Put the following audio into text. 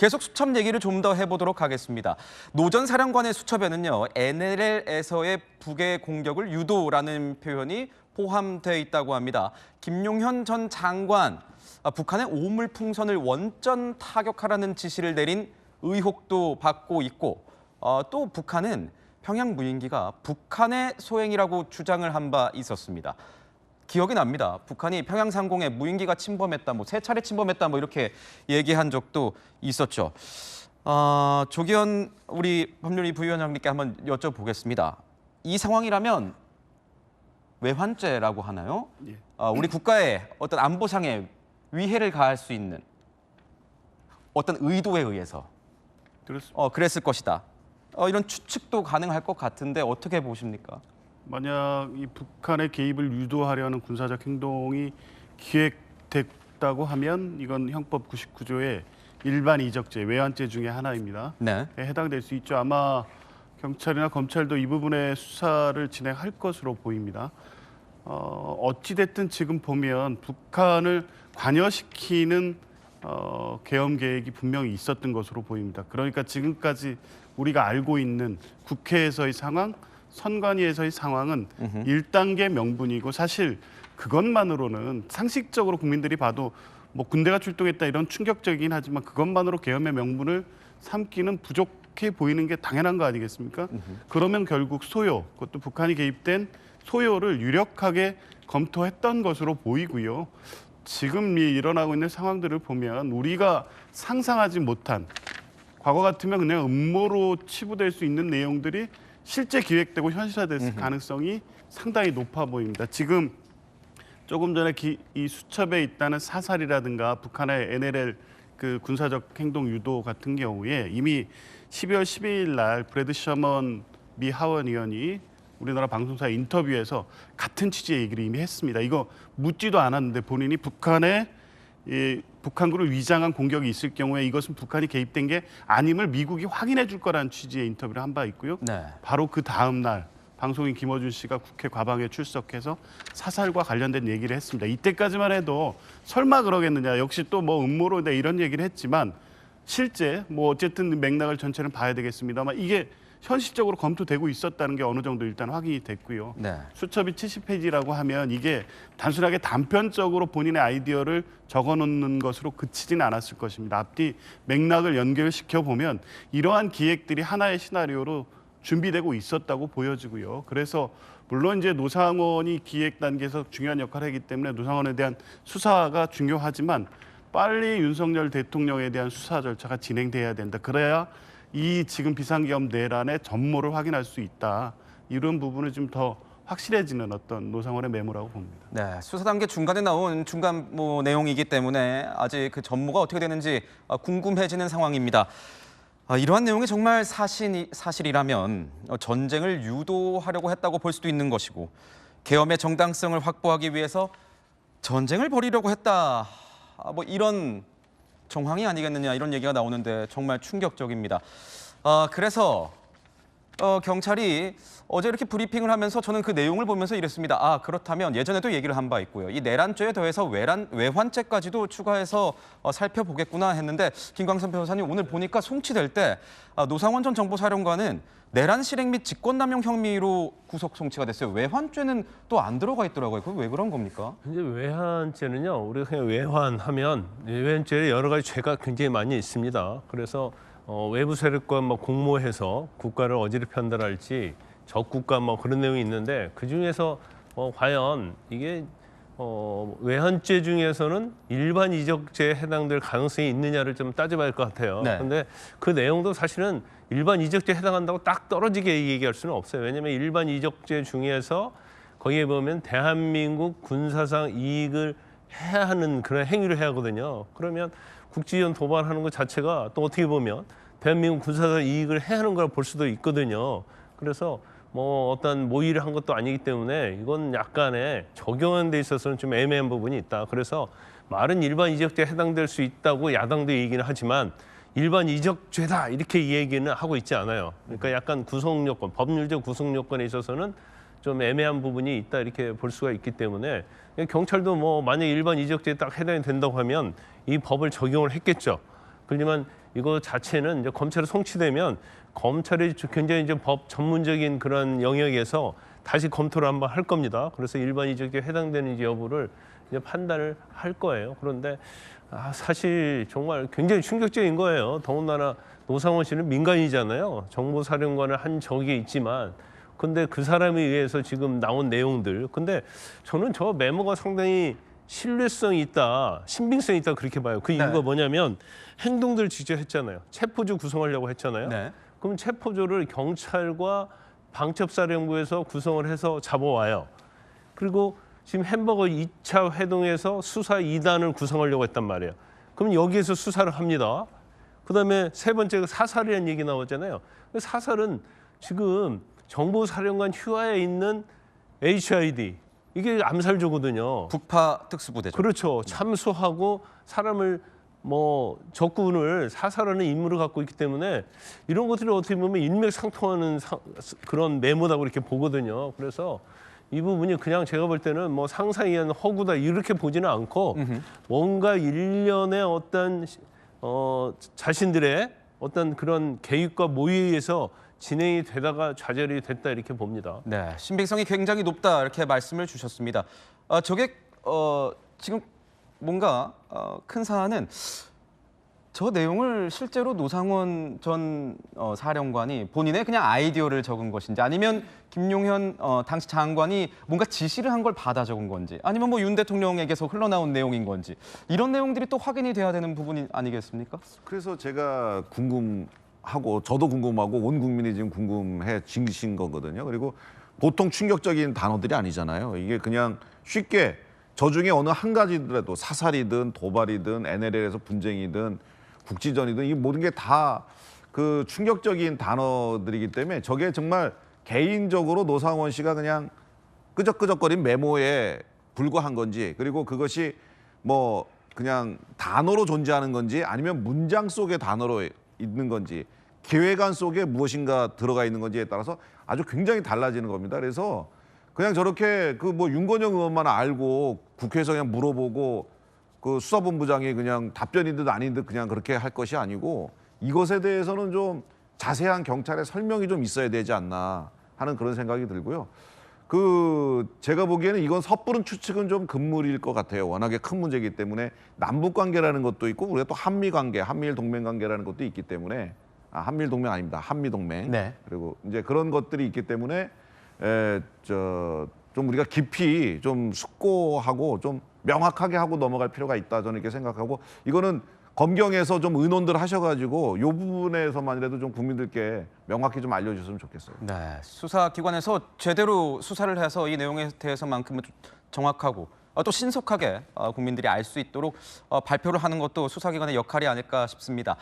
계속 수첩 얘기를 좀 더 해보도록 하겠습니다. 노 전 사령관의 수첩에는요, NLL에서의 북의 공격을 유도라는 표현이 포함되어 있다고 합니다. 김용현 전 장관, 북한의 오물풍선을 원전 타격하라는 지시를 내린 의혹도 받고 있고, 또 북한은 평양 무인기가 북한의 소행이라고 주장을 한 바 있었습니다. 기억이 납니다. 북한이 평양 상공에 무인기가 침범했다, 세 차례 침범했다, 이렇게 얘기한 적도 있었죠. 조기현 우리 법률위 부위원장님께 한번 여쭤보겠습니다. 이 상황이라면 외환죄라고 하나요? 예. 우리 국가의 어떤 안보상의 위해를 가할 수 있는 어떤 의도에 의해서 그렇습니다. 그랬을 것이다. 이런 추측도 가능할 것 같은데 어떻게 보십니까? 만약 이 북한의 개입을 유도하려는 군사적 행동이 기획됐다고 하면 이건 형법 99조의 일반 이적죄, 외환죄 중에 하나입니다. 네. 해당될 수 있죠. 아마 경찰이나 검찰도 이 부분의 수사를 진행할 것으로 보입니다. 어찌됐든 지금 보면 북한을 관여시키는 계엄 계획이 분명히 있었던 것으로 보입니다. 그러니까 지금까지 우리가 알고 있는 국회에서의 상황, 선관위에서의 상황은 1단계 명분이고 사실 그것만으로는 상식적으로 국민들이 봐도 군대가 출동했다 이런 충격적이긴 하지만 그것만으로 계엄의 명분을 삼기는 부족해 보이는 게 당연한 거 아니겠습니까? 그러면 결국 소요, 그것도 북한이 개입된 소요를 유력하게 검토했던 것으로 보이고요. 지금 일어나고 있는 상황들을 보면 우리가 상상하지 못한 과거 같으면 그냥 음모로 치부될 수 있는 내용들이 실제 기획되고 현실화됐을 가능성이 상당히 높아 보입니다. 지금 조금 전에 이 수첩에 있다는 사살이라든가 북한의 NLL 그 군사적 행동 유도 같은 경우에 이미 12월 12일 날 브래드 셔먼 미 하원 의원이 우리나라 방송사 인터뷰에서 같은 취지의 얘기를 이미 했습니다. 이거 묻지도 않았는데 본인이 북한군을 위장한 공격이 있을 경우에 이것은 북한이 개입된 게 아님을 미국이 확인해 줄 거라는 취지의 인터뷰를 한 바 있고요. 네. 바로 그 다음 날 방송인 김어준 씨가 국회 과방에 출석해서 사살과 관련된 얘기를 했습니다. 이때까지만 해도 설마 그러겠느냐, 역시 또 음모로 이런 얘기를 했지만 실제 어쨌든 맥락을 전체는 봐야 되겠습니다만 이게 현실적으로 검토되고 있었다는 게 어느 정도 일단 확인이 됐고요. 네. 수첩이 70페이지라고 하면 이게 단순하게 단편적으로 본인의 아이디어를 적어놓는 것으로 그치지는 않았을 것입니다. 앞뒤 맥락을 연결시켜 보면 이러한 기획들이 하나의 시나리오로 준비되고 있었다고 보여지고요. 그래서 물론 이제 노상원이 기획 단계에서 중요한 역할을 했기 때문에 노상원에 대한 수사가 중요하지만 빨리 윤석열 대통령에 대한 수사 절차가 진행돼야 된다. 그래야 이 지금 비상계엄 내란의 전모를 확인할 수 있다. 이런 부분을 좀 더 확실해지는 어떤 노상원의 메모라고 봅니다. 네, 수사 단계 중간에 나온 중간 내용이기 때문에 아직 그 전모가 어떻게 되는지 궁금해지는 상황입니다. 이러한 내용이 정말 사실이라면 전쟁을 유도하려고 했다고 볼 수도 있는 것이고 계엄의 정당성을 확보하기 위해서 전쟁을 벌이려고 했다. 이런 정황이 아니겠느냐 이런 얘기가 나오는데 정말 충격적입니다. 그래서 경찰이 어제 이렇게 브리핑을 하면서 저는 그 내용을 보면서 이랬습니다. 그렇다면 예전에도 얘기를 한 바 있고요. 이 내란죄에 더해서 외환죄까지도 추가해서 살펴보겠구나 했는데 김광선 변호사님 오늘 보니까 송치될 때 노상원 전 정보사령관은 내란 실행 및 직권남용 혐의로 구속 송치가 됐어요. 외환죄는 또 안 들어가 있더라고요. 그건 왜 그런 겁니까? 이제 외환죄는요, 우리가 그냥 외환하면 외환죄에 여러 가지 죄가 굉장히 많이 있습니다. 그래서 외부 세력과 공모해서 국가를 어지럽힌다 할지 적국가 그런 내용이 있는데 그 중에서 과연 이게 외환죄 중에서는 일반 이적죄에 해당될 가능성이 있느냐를 좀 따져봐야 할 것 같아요. 네. 그런데 그 내용도 사실은 일반 이적죄에 해당한다고 딱 떨어지게 얘기할 수는 없어요. 왜냐하면 일반 이적죄 중에서 거기에 보면 대한민국 군사상 이익을 해야 하는 그런 행위를 해야 하거든요. 그러면 국지위원 도발하는 것 자체가 또 어떻게 보면 대한민국 군사상 이익을 해야 하는 걸 볼 수도 있거든요. 그래서 어떤 모의를 한 것도 아니기 때문에 이건 약간의 적용하는 데 있어서는 좀 애매한 부분이 있다. 그래서 말은 일반 이적죄에 해당될 수 있다고 야당도 얘기는 하지만 일반 이적죄다 이렇게 이 얘기는 하고 있지 않아요. 그러니까 약간 구성 요건, 법률적 구성 요건에 있어서는 좀 애매한 부분이 있다 이렇게 볼 수가 있기 때문에 경찰도 만약 일반 이적죄에 딱 해당이 된다고 하면 이 법을 적용을 했겠죠. 그렇지만 이거 자체는 이제 검찰에 송치되면 검찰이 굉장히 이제 법 전문적인 그런 영역에서 다시 검토를 한번 할 겁니다. 그래서 일반 이적에 해당되는지 여부를 이제 판단을 할 거예요. 그런데 사실 정말 굉장히 충격적인 거예요. 더군다나 노상원 씨는 민간이잖아요. 정보사령관을 한 적이 있지만 근데 그 사람에 의해서 지금 나온 내용들. 근데 저는 저 메모가 상당히 신뢰성이 있다, 신빙성이 있다 그렇게 봐요. 그 이유가 네. 뭐냐면 행동들을 직접 했잖아요. 체포조 구성하려고 했잖아요. 네. 그럼 체포조를 경찰과 방첩사령부에서 구성을 해서 잡아와요. 그리고 지금 햄버거 2차 회동에서 수사 2단을 구성하려고 했단 말이에요. 그럼 여기에서 수사를 합니다. 그다음에 세 번째가 사살이라는 얘기 나왔잖아요. 사살은 지금 정보사령관 휴하에 있는 HID 이게 암살조거든요. 북파 특수부대죠. 그렇죠. 참수하고 사람을 적군을 사살하는 임무를 갖고 있기 때문에 이런 것들이 어떻게 보면 일맥상통하는 그런 메모다고 이렇게 보거든요. 그래서 이 부분이 그냥 제가 볼 때는 상상에 의한 허구다 이렇게 보지는 않고 뭔가 일련의 어떤 자신들의 어떤 그런 계획과 모의에 의해서 진행이 되다가 좌절이 됐다 이렇게 봅니다. 네, 신빙성이 굉장히 높다 이렇게 말씀을 주셨습니다. 저게 지금 뭔가 큰 사안은 저 내용을 실제로 노상원 전 사령관이 본인의 그냥 아이디어를 적은 것인지 아니면 김용현 당시 장관이 뭔가 지시를 한 걸 받아 적은 건지 아니면 윤 대통령에게서 흘러나온 내용인 건지 이런 내용들이 또 확인이 돼야 되는 부분이 아니겠습니까? 그래서 제가 궁금하고 저도 궁금하고 온 국민이 지금 궁금해 지신 거거든요. 그리고 보통 충격적인 단어들이 아니잖아요. 이게 그냥 쉽게 저 중에 어느 한 가지더라도 사살이든 도발이든 NLL에서 분쟁이든 국지전이든 이 모든 게 다 그 충격적인 단어들이기 때문에 저게 정말 개인적으로 노상원 씨가 그냥 끄적끄적거린 메모에 불과한 건지 그리고 그것이 그냥 단어로 존재하는 건지 아니면 문장 속의 단어로 있는 건지 계획안 속에 무엇인가 들어가 있는 건지에 따라서 아주 굉장히 달라지는 겁니다. 그래서 그냥 저렇게 윤건영 의원만 알고 국회에서 그냥 물어보고 그 수사본부장이 그냥 답변이든 아니든 그냥 그렇게 할 것이 아니고 이것에 대해서는 좀 자세한 경찰의 설명이 좀 있어야 되지 않나 하는 그런 생각이 들고요. 제가 보기에는 이건 섣부른 추측은 좀 금물일 것 같아요. 워낙에 큰 문제이기 때문에 남북 관계라는 것도 있고 우리가 또 한미 관계, 한미일 동맹 관계라는 것도 있기 때문에 한미일 동맹 아닙니다. 한미 동맹. 네. 그리고 이제 그런 것들이 있기 때문에 좀 우리가 깊이 좀 숙고하고 좀 명확하게 하고 넘어갈 필요가 있다 저는 이렇게 생각하고 이거는 검경에서 좀 의논들 하셔가지고 이 부분에서만이라도 좀 국민들께 명확히 좀 알려주셨으면 좋겠어요. 네, 수사기관에서 제대로 수사를 해서 이 내용에 대해서만큼은 정확하고 또 신속하게 국민들이 알 수 있도록 발표를 하는 것도 수사기관의 역할이 아닐까 싶습니다.